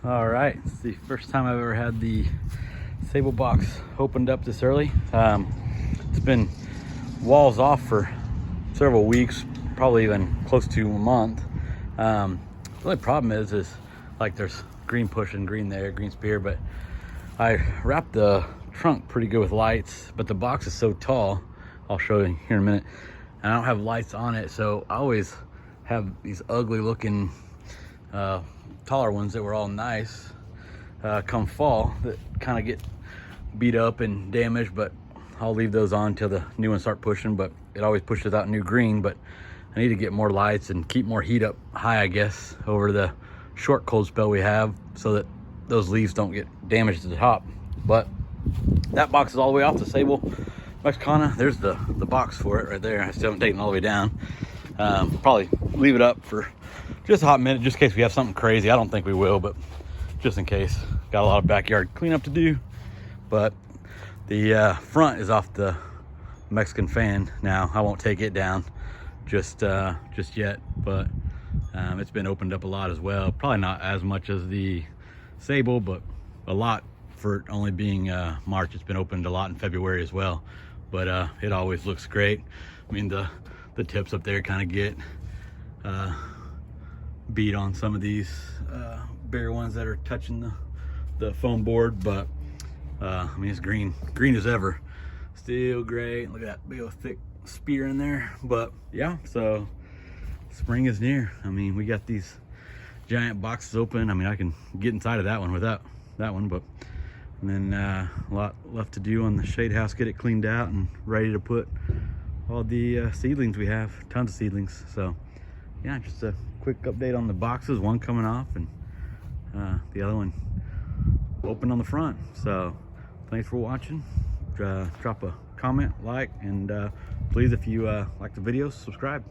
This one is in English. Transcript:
All right, it's the first time I've ever had the Sable box opened up this early. It's been walls off for several weeks, probably even close to a month. The only problem is like there's green pushing, green there, green spear, but I wrapped the trunk pretty good with lights, but the box is so tall, I'll show you here in a minute, and I don't have lights on it, so I always have these ugly looking taller ones that were all nice come fall that kind of get beat up and damaged, but I'll leave those on until the new ones start pushing. But it always pushes out new green, but I need to get more lights and keep more heat up high, I guess, over the short cold spell we have, so that those leaves don't get damaged at the top. But that box is all the way off the Sable Mexicana. There's the box for it right there. I still haven't taken it all the way down. Probably leave it up for just a hot minute, just in case we have something crazy. I don't think we will, but just in case. Got a lot of backyard cleanup to do. But the front is off the Mexican fan now. I won't take it down just yet, but it's been opened up a lot as well. Probably not as much as the Sable, but a lot for it only being March. It's been opened a lot in February as well, but it always looks great. I mean, the tips up there kind of get beat on some of these bigger ones that are touching the foam board, but I mean, it's green as ever, still great. Look at that big old thick spear in there. But yeah, so spring is near. I mean, we got these giant boxes open. I mean, I can get inside of that one without that one, but and then a lot left to do on the shade house, get it cleaned out and ready to put all the seedlings we have. Tons of seedlings. So yeah, just a quick update on the boxes, one coming off and the other one open on the front. So thanks for watching. Drop a comment, like, and please, if you like the video, subscribe.